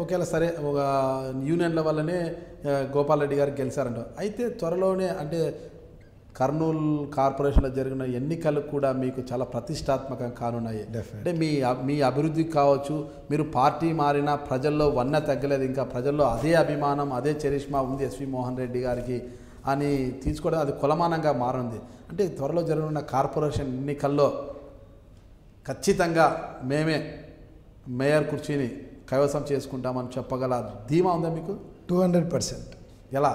ఒకేలా సరే ఒక యూనియన్ల వల్లనే గోపాల్ రెడ్డి గారు గెలిచారంట. అయితే త్వరలోనే అంటే కర్నూలు కార్పొరేషన్లో జరిగిన ఎన్నికలు కూడా మీకు చాలా ప్రతిష్టాత్మకంగా కానున్నాయి. అంటే మీ అభివృద్ధికి కావచ్చు, మీరు పార్టీ మారినా ప్రజల్లో వన్న తగ్గలేదు, ఇంకా ప్రజల్లో అదే అభిమానం అదే చరిష్మా ఉంది ఎస్వి మోహన్ రెడ్డి గారికి అని తీసుకోవడం అది కొలమానంగా మారింది. అంటే త్వరలో జరగనున్న కార్పొరేషన్ ఎన్నికల్లో ఖచ్చితంగా మేమే మేయర్ కుర్చీని కైవసం చేసుకుంటామని చెప్పగల ధీమా ఉందా మీకు? 200%. ఎలా?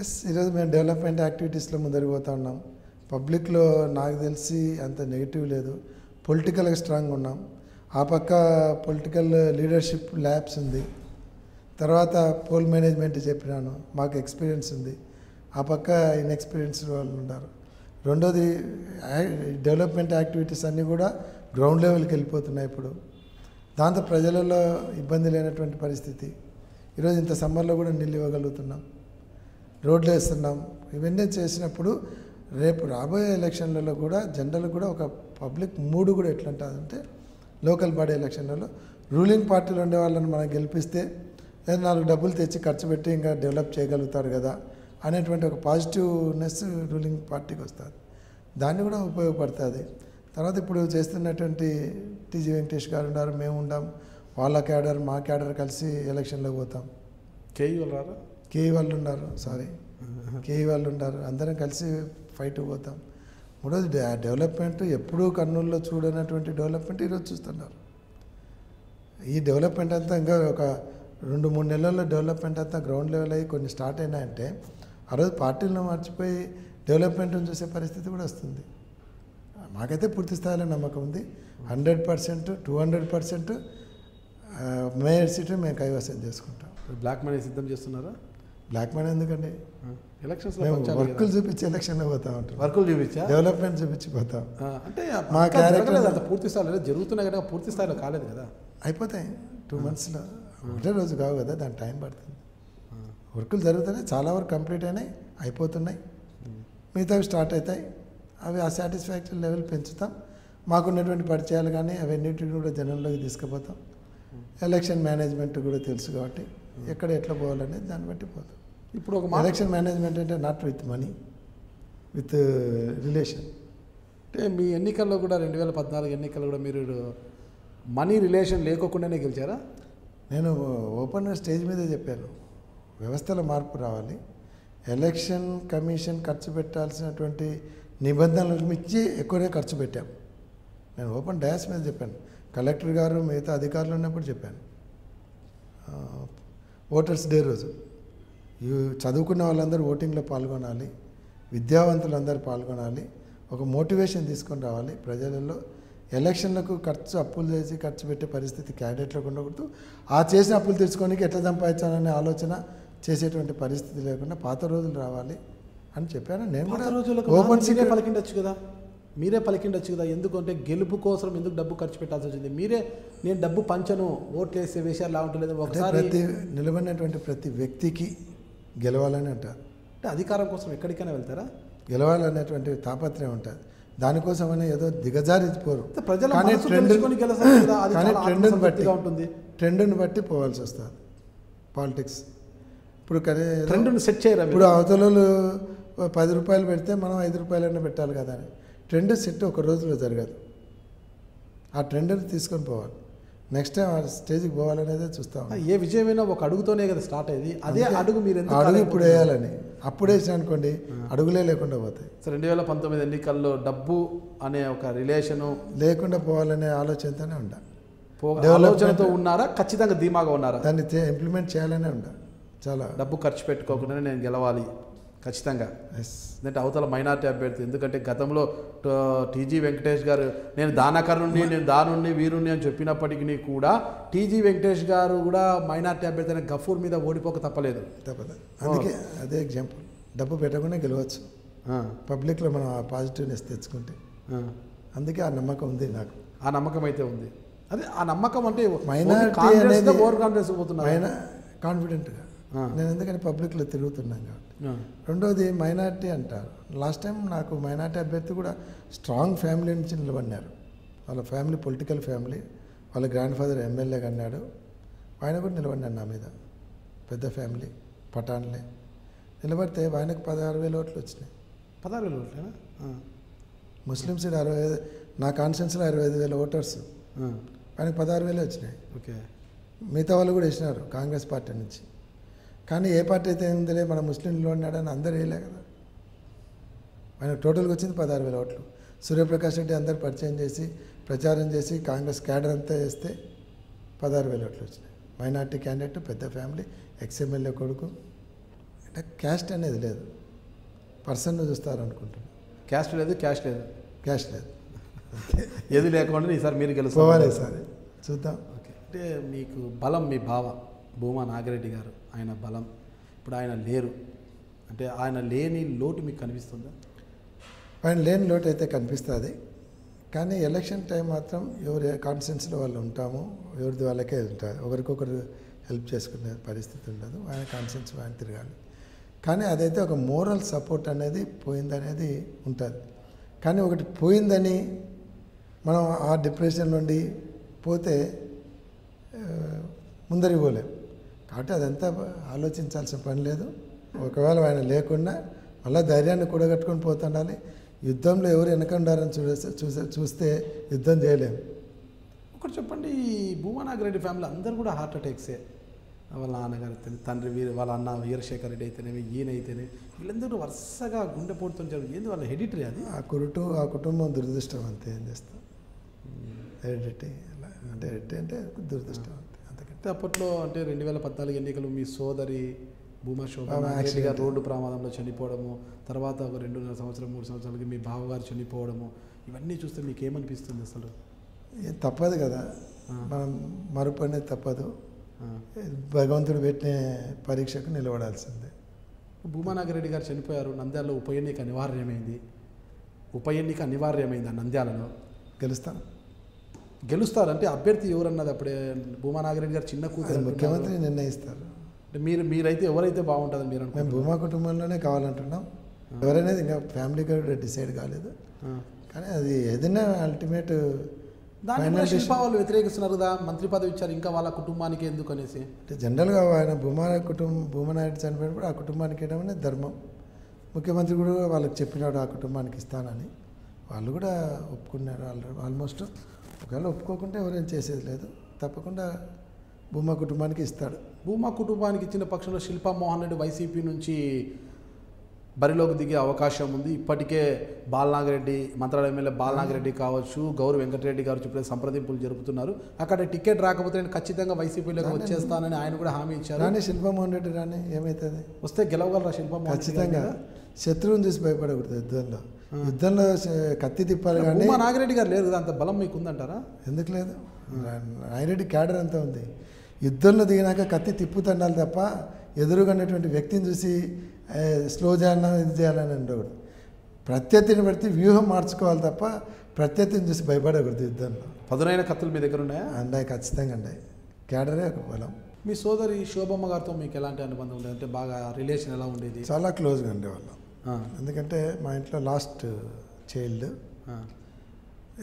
ఎస్, ఈరోజు మేము డెవలప్మెంట్ యాక్టివిటీస్లో ముందరికి పోతా ఉన్నాం. పబ్లిక్లో నాకు తెలిసి అంత నెగిటివ్ లేదు, పొలిటికల్గా స్ట్రాంగ్ ఉన్నాం. ఆ పక్క పొలిటికల్ లీడర్షిప్ ల్యాబ్స్ ఉంది, తర్వాత పోల్ మేనేజ్మెంట్ చెప్పినాను, మాకు ఎక్స్పీరియన్స్ ఉంది. ఆ పక్క ఇన్ఎక్స్పీరియన్స్ వాళ్ళు ఉన్నారు. రెండోది డెవలప్మెంట్ యాక్టివిటీస్ అన్నీ కూడా గ్రౌండ్ లెవెల్కి వెళ్ళిపోతున్నాయి ఇప్పుడు. దాంతో ప్రజలలో ఇబ్బంది లేనటువంటి పరిస్థితి. ఈరోజు ఇంత సమ్మర్లో కూడా నీళ్ళు ఇవ్వగలుగుతున్నాం, రోడ్లు వేస్తున్నాం. ఇవన్నీ చేసినప్పుడు రేపు రాబోయే ఎలక్షన్లలో కూడా జనరల్ కూడా ఒక పబ్లిక్ మూడు కూడా ఎట్లా ఉంటుందంటే, లోకల్ బాడీ ఎలక్షన్లలో రూలింగ్ పార్టీలో ఉండే వాళ్ళని మనం గెలిపిస్తే లేదా 4 డబ్బులు తెచ్చి ఖర్చు పెట్టి ఇంకా డెవలప్ చేయగలుగుతారు కదా అనేటువంటి ఒక పాజిటివ్నెస్ రూలింగ్ పార్టీకి వస్తుంది. దాన్ని కూడా ఉపయోగపడుతుంది. తర్వాత ఇప్పుడు చేస్తున్నటువంటి టీజీ వెంకటేష్ గారు ఉన్నారు, మేము ఉండాం, వాళ్ళ క్యాడర్ మా క్యాడర్ కలిసి ఎలక్షన్లో పోతాం. కేఈ వాళ్ళు ఉన్నారు, కేఈ వాళ్ళు ఉన్నారు, అందరం కలిసి ఫైట్ పోతాం. మూడోది డెవలప్మెంట్ ఎప్పుడూ కర్నూలులో చూడనటువంటి డెవలప్మెంట్ ఈరోజు చూస్తున్నారు. ఈ డెవలప్మెంట్ అంతా ఇంకా ఒక 2-3 నెలల్లో డెవలప్మెంట్ అంతా గ్రౌండ్ లెవెల్ అయ్యి కొన్ని స్టార్ట్ అయినాయంటే ఆ రోజు పార్టీలను మర్చిపోయి డెవలప్మెంట్ని చూసే పరిస్థితి కూడా వస్తుంది. మాకైతే పూర్తి స్థాయిలో నమ్మకం ఉంది. 100%, 200% మేయర్ సీటు మేము కైవసం చేసుకుంటాం. బ్లాక్ మనీ సిద్ధం చేస్తున్నారా? బ్లాక్ మనీ ఎందుకండి? ఎలక్షన్స్ వర్కులు చూపించి ఎలక్షన్లో పోతా ఉంటాం, వర్కులు చూపించా డెవలప్మెంట్ చూపించిపోతాం. అంటే మా క్యారెక్టర్ అంత పూర్తి స్థాయిలో జరుగుతున్నాయి కదా, పూర్తి స్థాయిలో కాలేదు కదా. అయిపోతాయి 2 monthsలో, ఒకటే రోజు కావు కదా, దాని టైం పడుతుంది. వర్కులు జరుగుతున్నాయి, చాలా వరకు కంప్లీట్ అయినాయి, అయిపోతున్నాయి. మిగతావి స్టార్ట్ అవుతాయి. అవి ఆ సాటిస్ఫాక్టరీ లెవెల్ పెంచుతాం. మాకున్నటువంటి పరిచయాలు కానీ అవన్నిటిని కూడా జనంలోకి తీసుకుపోతాం. ఎలక్షన్ మేనేజ్మెంట్ కూడా తెలుసు కాబట్టి ఎక్కడ ఎట్లా పోవాలనేది దాన్ని బట్టి పోతాం. ఇప్పుడు ఒక ఎలక్షన్ మేనేజ్మెంట్ అంటే not with money, with relation. అంటే మీ ఎన్నికల్లో కూడా 2014 ఎన్నికల్లో కూడా మీరు మనీ రిలేషన్ లేకోకుండానే గెలిచారా? నేను ఓపెన్ స్టేజ్ మీదే చెప్పాను, వ్యవస్థలో మార్పు రావాలి, ఎలక్షన్ కమిషన్ ఖర్చు పెట్టాల్సినటువంటి నిబంధనలకు మించి ఎక్కువనే ఖర్చు పెట్టాం. నేను ఓపెన్ డయాస్ మీద చెప్పాను, కలెక్టర్ గారు మిగతా అధికారులు ఉన్నప్పుడు చెప్పాను. ఓటర్స్ డే రోజు చదువుకున్న వాళ్ళందరూ ఓటింగ్లో పాల్గొనాలి, విద్యావంతులందరూ పాల్గొనాలి, ఒక మోటివేషన్ తీసుకొని రావాలి ప్రజలలో. ఎలక్షన్లకు అప్పులు చేసి ఖర్చు పెట్టే పరిస్థితి క్యాండిడేట్లకు ఉండకూడదు. ఆ చేసిన అప్పులు తెచ్చుకోనికి ఎట్లా సంపాదించాలనే ఆలోచన చేసేటువంటి పరిస్థితి లేకుండా పాత రోజులు రావాలి అని చెప్పాను. నేను కూడా ఓపెన్ సీక్రెట్ పలికిండొచ్చు కదా, మీరే పలికిండొచ్చు కదా. ఎందుకంటే గెలుపు కోసం ఎందుకు డబ్బు ఖర్చు పెట్టాల్సి వచ్చింది? మీరే నేను డబ్బు పంచను, ఓట్లు వేసే విషయాలు లా ఉంటుంది. ఒకసారి నిలబడినటువంటి ప్రతి వ్యక్తికి గెలవాలని అంటారు. అంటే అధికారం కోసం ఎక్కడికైనా వెళ్తారా? గెలవాలనేటువంటి తాపత్రయం ఉంటుంది. దానికోసమనే ఏదో దిగజారిపోరు, కానీ ట్రెండ్ని బట్టి పోవాల్సి వస్తుంది పాలిటిక్స్. ఇప్పుడు ట్రెండ్ని సెట్ చేయరా? ఇప్పుడు అవతలలో 10 రూపాయలు పెడితే మనం 5 రూపాయలైనా పెట్టాలి కదా అని. ట్రెండ్ సెట్ ఒక రోజులో జరగదు, ఆ ట్రెండ్ని తీసుకొని పోవాలి. నెక్స్ట్ టైం ఆ స్టేజ్కి పోవాలనేదే చూస్తాం. ఏ విజయమైనా ఒక అడుగుతోనే కదా స్టార్ట్ అయ్యేది. అదే అడుగు మీరు అడుగు ఇప్పుడు వేయాలని, అప్పుడు వేసిన అనుకోండి అడుగులే లేకుండా పోతాయి. 2019 ఎన్నికల్లో డబ్బు అనే ఒక రిలేషను లేకుండా పోవాలనే ఆలోచనతోనే ఉండాలి. ఆలోచనతో ఉన్నారా? ఖచ్చితంగా ధీమాగా ఉన్నారా? దాన్ని ఇంప్లిమెంట్ చేయాలనే ఉండాలి. చాలా డబ్బు ఖర్చు పెట్టుకోకుండానే నేను గెలవాలి ఖచ్చితంగా. ఎందుకంటే అవతల మైనార్టీ అభ్యర్థి, ఎందుకంటే గతంలో టీజీ వెంకటేష్ గారు నేను దానకరుణ్ణి, నేను దానుణ్ణి, వీరుణ్ణి అని చెప్పినప్పటికీ కూడా టీజీ వెంకటేష్ గారు కూడా మైనార్టీ అభ్యర్థి అయిన గఫూర్ మీద ఓడిపోక తప్పలేదు. అందుకే అదే ఎగ్జాంపుల్, డబ్బు పెట్టకుండా గెలవచ్చు పబ్లిక్లో మనం ఆ పాజిటివ్నెస్ తెచ్చుకుంటే. అందుకే ఆ నమ్మకం ఉంది నాకు. ఆ నమ్మకం అయితే ఉంది. అదే ఆ నమ్మకం అంటే మైనార్టీ అనేది ఓవర్ కాన్ఫిడెన్స్ పోతున్నారు. కాన్ఫిడెంట్గా నేను ఎందుకంటే పబ్లిక్లో తిరుగుతున్నాను కాబట్టి. రెండోది మైనార్టీ అంటారు. లాస్ట్ టైం నాకు మైనార్టీ అభ్యర్థి కూడా స్ట్రాంగ్ ఫ్యామిలీ నుంచి నిలబడినారు. వాళ్ళ ఫ్యామిలీ పొలిటికల్ ఫ్యామిలీ, వాళ్ళ గ్రాండ్ ఫాదర్ ఎమ్మెల్యేగా అన్నాడు, ఆయన కూడా నిలబడినాడు నా మీద. పెద్ద ఫ్యామిలీ పఠాన్లే నిలబడితే ఆయనకు 16,000 ఓట్లు వచ్చినాయి. 16,000 ఓట్లేనా? ముస్లిమ్స్ 65, నా కాన్స్టిట్యున్సీలో 25,000 ఓటర్స్, ఆయనకు 16,000 వచ్చినాయి. ఓకే. మిగతా వాళ్ళు కూడా వేసినారు కాంగ్రెస్ పార్టీ నుంచి. కానీ ఏ పార్టీ అయితే ఏముందిలే మన ముస్లింలో ఉన్నాడని అందరూ వేయలే కదా. ఆయన టోటల్గా వచ్చింది 16,000 ఓట్లు. సూర్యప్రకాష్ రెడ్డి అందరు పరిచయం చేసి ప్రచారం చేసి కాంగ్రెస్ క్యాడర్ అంతా వేస్తే 16,000 ఓట్లు వచ్చినాయి. మైనార్టీ క్యాండిడేట్, పెద్ద ఫ్యామిలీ, ఎక్స్ఎమ్మెల్యే కొడుకు. అంటే క్యాస్ట్ అనేది లేదు, పర్సన్ను చూస్తారు అనుకుంటున్నాను. క్యాస్ట్ లేదు, క్యాస్ట్ లేదు, క్యాస్ట్ లేదు, ఏది లేకుండా ఈసారి మీరు గెలుచుకోవాలి. ఈసారి చూద్దాం. ఓకే. అంటే మీకు బలం మీ బావ భూమా నాగిరెడ్డి గారు, ఆయన బలం ఇప్పుడు ఆయన లేరు అంటే ఆయన లేని లోటు మీకు కనిపిస్తుందా? ఆయన లేని లోటు అయితే కనిపిస్తుంది. కానీ ఎలక్షన్ టైం మాత్రం ఎవరి కాన్ఫిడెన్స్లో వాళ్ళు ఉంటాము, ఎవరిది వాళ్ళకే ఉంటుంది. ఒకరికొకరు హెల్ప్ చేసుకునే పరిస్థితి ఉండదు. ఆయన కాన్ఫిడెన్స్ ఆయన తిరగాలి. కానీ అదైతే ఒక మోరల్ సపోర్ట్ అనేది పోయిందనేది ఉంటుంది. కానీ ఒకటి పోయిందని మనం ఆ డిప్రెషన్ నుండి పోతే ముందరికి పోలేం. కాబట్టి అదంతా ఆలోచించాల్సిన పని లేదు. ఒకవేళ ఆయన లేకుండా మళ్ళీ ధైర్యాన్ని కూడగట్టుకొని పోతుండాలి. యుద్ధంలో ఎవరు వెనకండారని చూస్తే యుద్ధం చేయలేము. ఒకటి చెప్పండి, ఈ భూమా నాగిరెడ్డి ఫ్యామిలీ అందరూ కూడా హార్ట్ అటాక్సే. వాళ్ళ నాన్నగారు అయితేనే, తండ్రి వాళ్ళ అన్న వీరశేఖర్ రెడ్డి అయితేనేమి, ఈయన అయితేనే, వీళ్ళందరూ వరుసగా గుండెపోటుతో ఏంది వాళ్ళ హెడిటరీ అది. ఆ కుటుంబం దురదృష్టం అంతే. ఏం చేస్తాం, హెరిడిటీ అంటే హెరిడిటీ అంటే దురదృష్టం అంతే. అంతకంటే అప్పట్లో అంటే 2014 ఎన్నికలు మీ సోదరి భూమా నాగిరెడ్డి గారు రోడ్డు ప్రమాదంలో చనిపోవడము, తర్వాత ఒక 2.5 సంవత్సరం 3 సంవత్సరాలకి మీ బావగారు చనిపోవడము, ఇవన్నీ చూస్తే మీకు ఏమనిపిస్తుంది అసలు? తప్పదు కదా, మనం మరుపు అనేది తప్పదు. భగవంతుడు పెట్టిన పరీక్షకు నిలబడాల్సిందే. భూమా నాగిరెడ్డి గారు చనిపోయారు. నంద్యాలలో ఉప ఎన్నిక అనివార్యమైంది. ఆ నంద్యాలలో గెలుస్తారంటే అభ్యర్థి ఎవరన్నది అప్పుడే భూమా నాగిరెడ్డి గారు చిన్న కూతురు, ముఖ్యమంత్రి నిర్ణయిస్తారు. అంటే మీరైతే ఎవరైతే బాగుంటుందని మీరు మేము భూమా కుటుంబంలోనే కావాలంటున్నాం. ఎవరనేది ఇంకా ఫ్యామిలీ కూడా డిసైడ్ కాలేదు. కానీ అది ఏదైనా అల్టిమేట్ దాని శిల్పా వాళ్ళు వ్యతిరేకిస్తున్నారు కదా, మంత్రి పదవి ఇచ్చారు ఇంకా వాళ్ళ కుటుంబానికి ఎందుకు అనేసి. అంటే జనరల్గా ఆయన భూమానాయుడు చనిపోయినప్పుడు ఆ కుటుంబానికి ఇవ్వడం అనేది ధర్మం. ముఖ్యమంత్రి కూడా వాళ్ళకి చెప్పినాడు ఆ కుటుంబానికి ఇస్తానని. వాళ్ళు కూడా ఒప్పుకున్నారు ఆల్మోస్ట్. ఒకవేళ ఒప్పుకోకుంటే ఎవరేం చేసేది లేదు, తప్పకుండా భూమా కుటుంబానికి ఇస్తాడు. భూమా కుటుంబానికి ఇచ్చిన పక్షంలో శిల్పా మోహన్ రెడ్డి వైసీపీ నుంచి బరిలోకి దిగే అవకాశం ఉంది. ఇప్పటికే బాలనాగిరెడ్డి, మంత్రాలయం ఎమ్మెల్యే బాలనాగిరెడ్డి కావచ్చు, గౌరవ్ వెంకటరెడ్డి గారు చెప్పే సంప్రదింపులు జరుపుతున్నారు. అక్కడ టికెట్ రాకపోతే నేను ఖచ్చితంగా వైసీపీలోకి వచ్చేస్తానని ఆయన కూడా హామీ ఇచ్చారు. కానీ శిల్పామోహన్ రెడ్డి రాని ఏమవుతుంది? వస్తే గెలవగలరా శిల్పామోహన్? ఖచ్చితంగా. శత్రువుని చూసి భయపడకూడదు యుద్ధంలో కత్తి తిప్పాలి. కానీ నాగిరెడ్డి గారు లేరు కదా, అంత బలం మీకు ఉందంటారా? ఎందుకు లేదు? నాగిరెడ్డి క్యాడర్ అంతా ఉంది. యుద్ధంలో దిగినాక కత్తి తిప్పుతండాలి తప్ప ఎదురుగా ఉన్నటువంటి వ్యక్తిని చూసి స్లో చేయాలన్నా ఇది చేయాలని ఉండకూడదు. ప్రత్యర్థిని బట్టి వ్యూహం మార్చుకోవాలి తప్ప ప్రత్యర్థిని చూసి భయపడకూడదు యుద్ధంలో. పదునైన కత్తులు మీ దగ్గర ఉన్నాయా? అన్నాయి, ఖచ్చితంగా ఉన్నాయి. క్యాడరే ఒక బలం. మీ సోదరి శోభమ్మ గారితో మీకు ఎలాంటి అనుబంధం ఉండేది? అంటే బాగా రిలేషన్ ఎలా ఉండేది? చాలా క్లోజ్గా ఉండేవాళ్ళం. ఎందుకంటే మా ఇంట్లో లాస్ట్ చైల్డ్,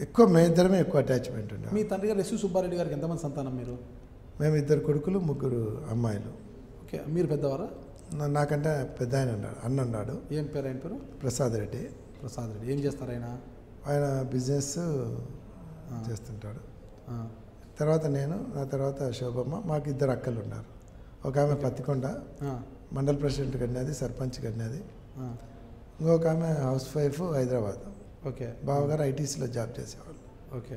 ఎక్కువ మీ ఇద్దరమే ఎక్కువ అటాచ్మెంట్ ఉండే. మీ తండ్రి గారు ఎస్వి సుబ్బారెడ్డి గారికి ఎంతమంది సంతానం మీరు? మేము 2 కొడుకులు 3 అమ్మాయిలు. ఓకే. మీరు పెద్దవారా? నాకంటే పెద్ద ఆయన ఉన్నాడు, అన్న ఉన్నాడు. ఏం పేరు ఆయన పేరు? ప్రసాద్ రెడ్డి. ప్రసాద్ రెడ్డి ఏం చేస్తారు ఆయన? ఆయన బిజినెస్ చేస్తుంటాడు. తర్వాత నేను, నా తర్వాత శోభమ్మ. మాకు 2 అక్కలు ఉన్నారు. ఒక ఆమె పత్తికొండ మండల ప్రెసిడెంట్ కన్నది, సర్పంచ్ కన్నది. ఇంకొక ఆమె హౌస్ వైఫ్ హైదరాబాద్. ఓకే. బావగారు ఐటీసీలో జాబ్ చేసేవాళ్ళు. ఓకే.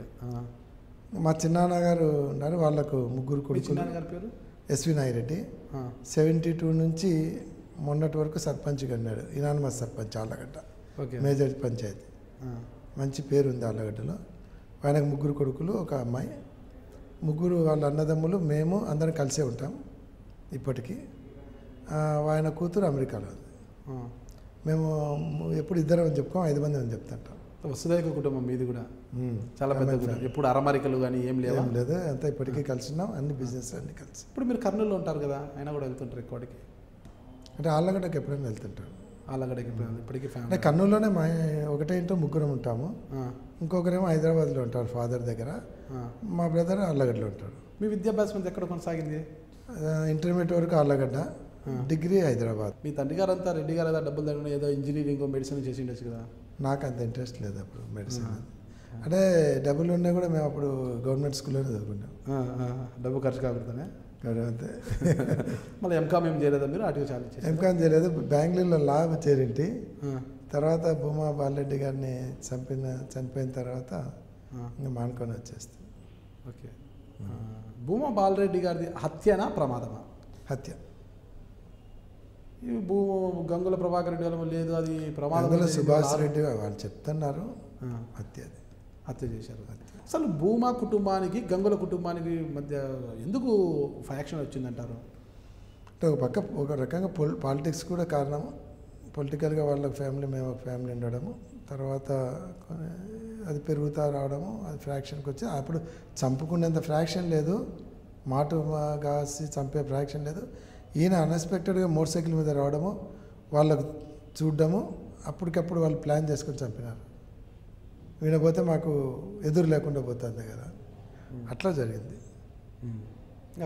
మా చిన్నాన్నగారు ఉన్నారు, వాళ్ళకు 3 కొడుకులు. చిన్నాన్నగారి పేరు? ఎస్వి నాగిరెడ్డి. 72 నుంచి మొన్నటి వరకు సర్పంచ్గా ఉన్నాడు, ఇనానిమస్ సర్పంచ్ ఆళ్ళగడ్డ, మేజర్ పంచాయతీ. మంచి పేరు ఉంది ఆళ్ళగడ్డలో. ఆయనకు 3 కొడుకులు, 1 అమ్మాయి. 3 వాళ్ళ అన్నదమ్ములు, మేము అందరం కలిసే ఉంటాం ఇప్పటికీ. ఆయన కూతురు అమెరికాలో ఉంది. మేము ఎప్పుడు ఇద్దరం అని చెప్పుకోం, 5 మంది అని చెప్తుంటాం. వసుదైక కుటుంబం మీది కూడా చాలా పెద్ద కుటుంబం. ఎప్పుడు అరమరికలు కానీ ఏం లేవు? ఏం లేదు, అంతా ఇప్పటికీ కలిసి ఉన్నాం, అన్ని బిజినెస్ అన్ని కలిసి. ఇప్పుడు మీరు కర్నూలులో ఉంటారు కదా, అయినా కూడా వెళ్తుంటారు ఎక్కడికి? అంటే ఆళ్ళగడ్డకి ఎప్పుడైనా వెళ్తుంటారు. ఆళ్ళగడ్డకి ఇప్పటికీ అంటే ఫ్యామిలీ? కర్నూలులోనే మా ఒకటే ఇంట్లో ముగ్గురం ఉంటాము. ఇంకొకరేమో హైదరాబాద్లో ఉంటారు ఫాదర్ దగ్గర, మా బ్రదర్ ఆళ్ళగడ్డలో ఉంటాడు. మీ విద్యాభ్యాసం ఎక్కడ కొనసాగింది? ఇంటర్మీడియట్ వరకు ఆళ్ళగడ్డ, డిగ్రీ హైదరాబాద్. మీ తండ్రి గారు అంతా రెడ్డి గారు ఏదో డబ్బులు తగ్గడం ఏదో ఇంజనీరింగ్ మెడిసిన్ చేసి ఉండొచ్చు కదా? నాకు అంత ఇంట్రెస్ట్ లేదు అప్పుడు మెడిసిన్. అంటే డబ్బులు ఉన్నా కూడా మేము అప్పుడు గవర్నమెంట్ స్కూల్లోనే చదువుకున్నాం. డబ్బు ఖర్చు కాకూడదనే అంతే. మళ్ళీ ఎంకామ్ ఏం చేయలేదా మీరు? అటు చాలు ఎంకామ్ చేయలేదు, బెంగళూరులో లా చేరింటి. తర్వాత భూమా బాలరెడ్డి గారిని చనిపోయిన తర్వాత ఇంకా మానుకొని వచ్చేస్తాం. ఓకే. భూమా బాలరెడ్డి గారిది హత్యనా ప్రమాదమా? హత్య. ఈ గంగుల ప్రభాకర్ రెడ్డి వాళ్ళ లేదు, అది ప్రమాదం. గంగుల సుభాష్ రెడ్డి వాళ్ళు చెప్తున్నారు హత్య, అది హత్య చేశారు. అసలు భూమా కుటుంబానికి గంగుల కుటుంబానికి మధ్య ఎందుకు ఫ్యాక్షన్ వచ్చిందంటారు? అంటే ఒక రకంగా పాలిటిక్స్ కూడా కారణం. పొలిటికల్గా వాళ్ళ ఫ్యామిలీ, మేము ఒక ఫ్యామిలీ ఉండడము, తర్వాత అది పెరుగుతూ రావడము, అది ఫ్రాక్షన్కి వచ్చి అప్పుడు చంపుకునేంత ఫ్రాక్షన్ లేదు, మాటు కాసి చంపే ఫ్రాక్షన్ లేదు. ఈయన అన్ఎక్స్పెక్టెడ్గా మోటార్ సైకిల్ మీద రావడము, వాళ్ళకు చూడడము, అప్పటికప్పుడు వాళ్ళు ప్లాన్ చేసుకొని చంపినారు. వినపోతే మాకు ఎదురు లేకుండా పోతుంది కదా, అట్లా జరిగింది.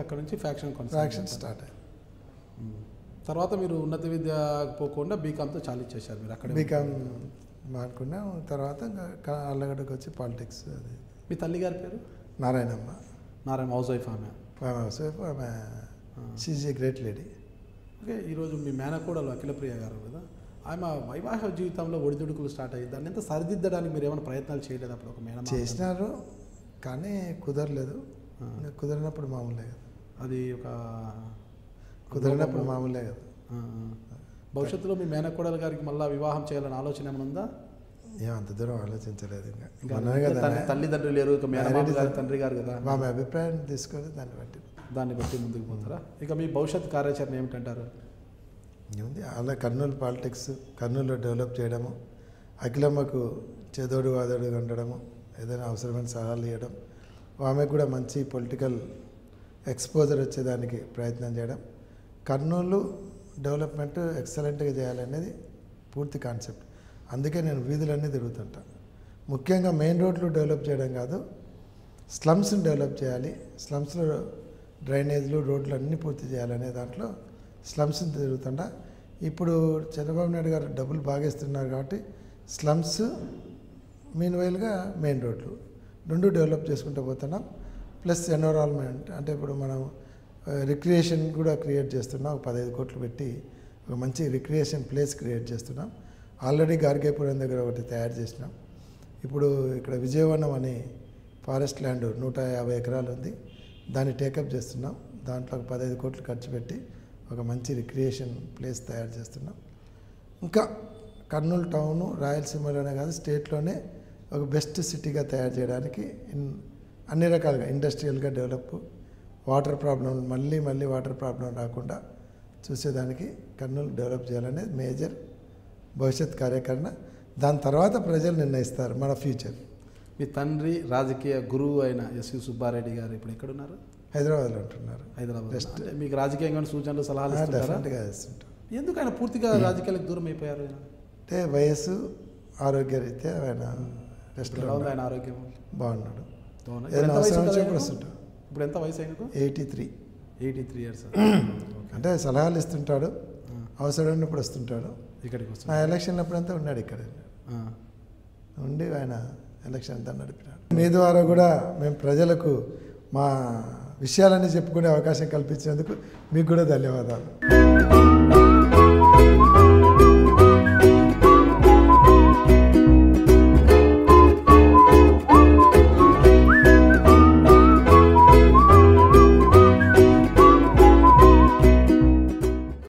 అక్కడ నుంచి ఫ్యాక్షన్ స్టార్ట్ అయింది. తర్వాత మీరు ఉన్నత విద్య పోకుండా బీకామ్తో చాలు చేశారు మీరు అక్కడ? బీకామ్ మానుకున్నాం. తర్వాత అల్లగడ్డకు వచ్చి పాలిటిక్స్. అది. మీ తల్లి గారి పేరు? నారాయణమ్మ. నారాయణ హౌస్ వైఫ్ ఆమె? హౌస్ వైఫ్ ఆమె. She a great lady. Okay. ఈరోజు మీ మేనకోడలు అఖిలప్రియ గారు కదా, ఆమె వైవాహిక జీవితంలో ఒడిదుడుకులు స్టార్ట్ అయ్యి దాన్ని ఎంత సరిదిద్దడానికి మీరు ఏమైనా ప్రయత్నాలు చేయలేదు? అప్పుడు ఒక మేనమామ చేసినారు కానీ కుదరలేదు. కుదిరినప్పుడు మామూలే కదా, అది ఒక కుదిరినప్పుడు మామూలే కదా. భవిష్యత్తులో మీ మేనకోడలు గారికి మళ్ళీ వివాహం చేయాలని ఆలోచన ఏమైనా ఉందా? ఏమంత దూరం ఆలోచించలేదు. ఇంకా తల్లిదండ్రులు లేరు, ఇక మేనమామ గారు తండ్రి గారు కదా, మా అభిప్రాయం తీసుకొని దాన్ని బట్టి ముందుకు పోతారా? ఇక మీ భవిష్యత్ కార్యాచరణ ఏమిటంటారు? ఏముంది, అలా కర్నూలు పాలిటిక్స్ కర్నూలులో డెవలప్ చేయడము, అఖిలమ్మకు చేదోడు వాదోడుగా ఉండడము, ఏదైనా అవసరమైన సలహాలు ఇవ్వడం, ఆమెకు కూడా మంచి పొలిటికల్ ఎక్స్పోజర్ వచ్చేదానికి ప్రయత్నం చేయడం, కర్నూలు డెవలప్మెంట్ ఎక్సలెంట్గా చేయాలనేది పూర్తి కాన్సెప్ట్. అందుకే నేను వీధులన్నీ తిరుగుతుంటా. ముఖ్యంగా మెయిన్ రోడ్లు డెవలప్ చేయడం కాదు, స్లమ్స్ని డెవలప్ చేయాలి, స్లమ్స్లో డ్రైనేజ్లు రోడ్లు అన్నీ పూర్తి చేయాలనే దాంట్లో స్లమ్స్ని తిరుగుతుంటా. ఇప్పుడు చంద్రబాబు నాయుడు గారు డబ్బులు బాగేస్తున్నారు కాబట్టి స్లమ్స్ మీన్వైల్గా మెయిన్ రోడ్లు రెండు డెవలప్ చేసుకుంటూ పోతున్నాం. ప్లస్ ఎన్విరాన్మెంట్ అంటే ఇప్పుడు మనం రిక్రియేషన్ కూడా క్రియేట్ చేస్తున్నాం. ఒక 15 కోట్లు పెట్టి ఒక మంచి రిక్రియేషన్ ప్లేస్ క్రియేట్ చేస్తున్నాం. ఆల్రెడీ గార్గేపురం దగ్గర ఒకటి తయారు చేసినాం. ఇప్పుడు ఇక్కడ విజయవనం అని ఫారెస్ట్ ల్యాండ్ 150 ఎకరాలు ఉంది, దాన్ని టేకప్ చేస్తున్నాం. దాంట్లో ఒక 15 కోట్లు ఖర్చు పెట్టి ఒక మంచి రిక్రియేషన్ ప్లేస్ తయారు చేస్తున్నాం. ఇంకా కర్నూలు టౌను రాయలసీమలోనే కాదు స్టేట్లోనే ఒక బెస్ట్ సిటీగా తయారు చేయడానికి అన్ని రకాలుగా ఇండస్ట్రియల్గా డెవలప్, వాటర్ ప్రాబ్లం మళ్ళీ వాటర్ ప్రాబ్లం రాకుండా చూసేదానికి కర్నూలు డెవలప్ చేయాలనేది మేజర్ భవిష్యత్ కార్యక్రమణ. దాని తర్వాత ప్రజలు నిర్ణయిస్తారు మన ఫ్యూచర్. మీ తండ్రి రాజకీయ గురువు అయిన ఎస్వి సుబ్బారెడ్డి గారు ఇప్పుడు ఎక్కడున్నారు? హైదరాబాద్లో ఉంటున్నారు. హైదరాబాద్. మీకు రాజకీయంగా సూచనలు సలహాలు డెఫినెట్గా ఇస్తుంటారు. ఎందుకు ఆయన పూర్తిగా రాజకీయాలకు దూరం అయిపోయారు? అంటే వయస్సు ఆరోగ్యరీత్యా ఆయన ఆయన ఆరోగ్యం బాగున్నాడు. ఏదైనా అవసరం వచ్చినప్పుడు వస్తుంటాడు. ఇప్పుడు ఎంత వయసు ఆయనకు? 83 ఇయర్స్. అంటే సలహాలు ఇస్తుంటాడు, అవసరమైనప్పుడు వస్తుంటాడు. ఇక్కడికి ఆ ఎలక్షన్ అప్పుడంతా ఉన్నాడు ఇక్కడ ఉండి ఆయన ఎలక్షన్ అంతా నడిపినాడు. మీ ద్వారా కూడా మేము ప్రజలకు మా విషయాలన్నీ చెప్పుకునే అవకాశం కల్పించినందుకు మీకు కూడా ధన్యవాదాలు.